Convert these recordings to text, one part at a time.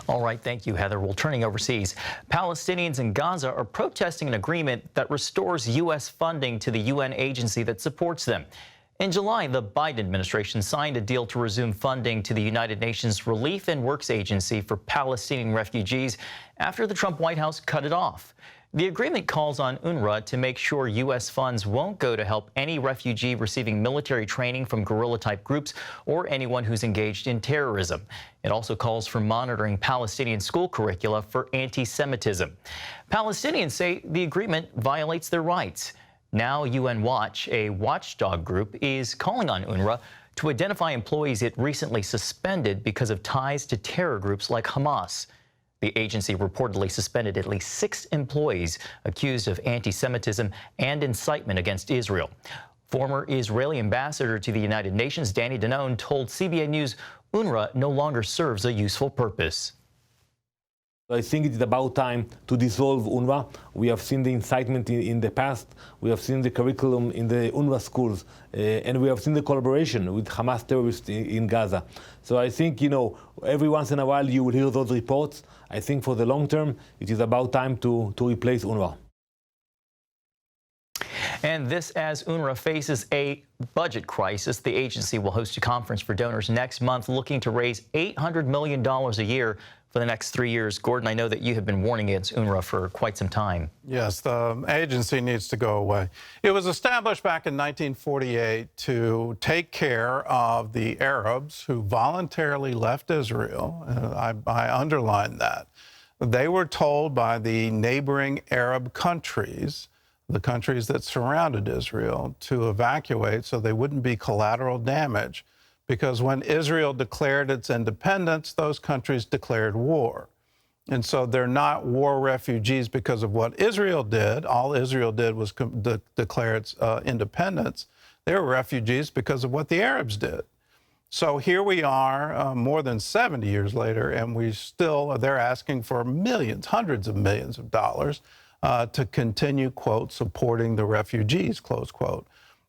All right, thank you, Heather. Well, turning overseas, Palestinians in Gaza are protesting an agreement that restores U.S. funding to the UN agency that supports them. In July, the Biden administration signed a deal to resume funding to the United Nations Relief and Works Agency for Palestinian refugees after the Trump White House cut it off. The agreement calls on UNRWA to make sure U.S. funds won't go to help any refugee receiving military training from guerrilla-type groups or anyone who's engaged in terrorism. It also calls for monitoring Palestinian school curricula for anti-Semitism. Palestinians say the agreement violates their rights. Now UN Watch, a watchdog group, is calling on UNRWA to identify employees it recently suspended because of ties to terror groups like Hamas. The agency reportedly suspended at least 6 employees accused of anti-Semitism and incitement against Israel. Former Israeli ambassador to the United Nations, Danny Danone, told CBN News UNRWA no longer serves a useful purpose. I think it is about time to dissolve UNRWA. We have seen the incitement in the past. We have seen the curriculum in the UNRWA schools. And we have seen the collaboration with Hamas terrorists in Gaza. So I think, every once in a while you will hear those reports. I think for the long term, it is about time to replace UNRWA. And this as UNRWA faces a budget crisis. The agency will host a conference for donors next month looking to raise $800 million a year for the next 3 years. Gordon, I know that you have been warning against UNRWA for quite some time. Yes, the agency needs to go away. It was established back in 1948 to take care of the Arabs who voluntarily left Israel. I underline that. They were told by the neighboring Arab countries, the countries that surrounded Israel, to evacuate so they wouldn't be collateral damage. Because when Israel declared its independence, those countries declared war. And so they're not war refugees because of what Israel did. All Israel did was declare its independence. They were refugees because of what the Arabs did. So here we are, more than 70 years later, and they're asking for millions, hundreds of millions of dollars to continue, quote, supporting the refugees, close quote.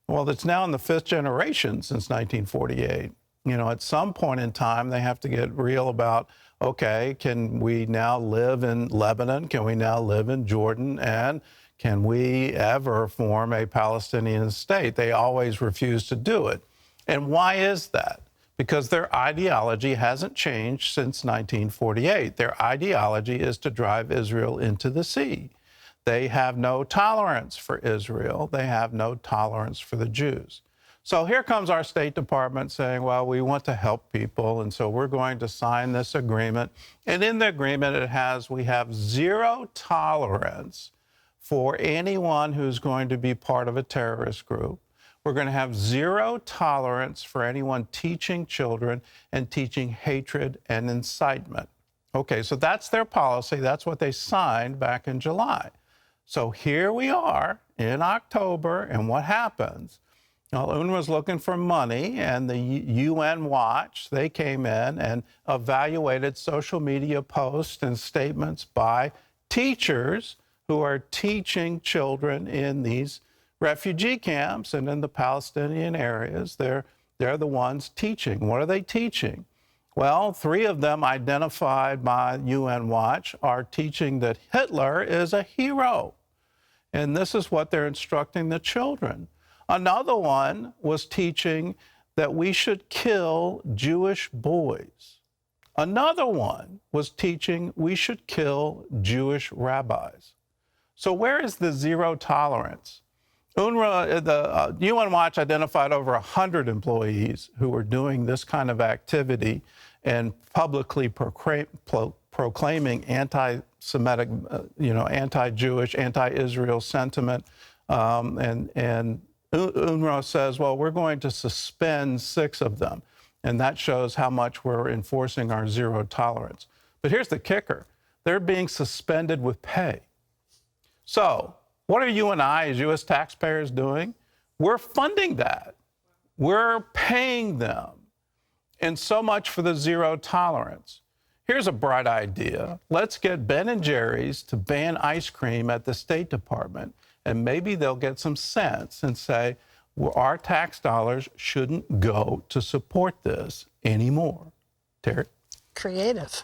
Well, it's now in the 5th generation since 1948. At some point in time, they have to get real about, okay, can we now live in Lebanon? Can we now live in Jordan? And can we ever form a Palestinian state? They always refuse to do it. And why is that? Because their ideology hasn't changed since 1948. Their ideology is to drive Israel into the sea. They have no tolerance for Israel. They have no tolerance for the Jews. So here comes our State Department saying, well, we want to help people, and so we're going to sign this agreement. And in the agreement, we have zero tolerance for anyone who's going to be part of a terrorist group. We're going to have zero tolerance for anyone teaching children and teaching hatred and incitement. Okay, so that's their policy. That's what they signed back in July. So here we are in October, and what happens? Well, UNRWA's looking for money, and the UN Watch, they came in and evaluated social media posts and statements by teachers who are teaching children in these refugee camps and in the Palestinian areas. They're the ones teaching. What are they teaching? Well, 3 of them identified by UN Watch are teaching that Hitler is a hero. And this is what they're instructing the children. Another one was teaching that we should kill Jewish boys. Another one was teaching we should kill Jewish rabbis. So where is the zero tolerance? UNRWA, the UN Watch identified over 100 employees who were doing this kind of activity and publicly proclaiming anti-Semitic, anti-Jewish, anti-Israel sentiment. And UNRWA says, well, we're going to suspend 6 of them. And that shows how much we're enforcing our zero tolerance. But here's the kicker. They're being suspended with pay. So what are you and I, as U.S. taxpayers, doing? We're funding that. We're paying them. And so much for the zero tolerance. Here's a bright idea. Let's get Ben & Jerry's to ban ice cream at the State Department, and maybe they'll get some sense and say, well, our tax dollars shouldn't go to support this anymore. Terry? Creative.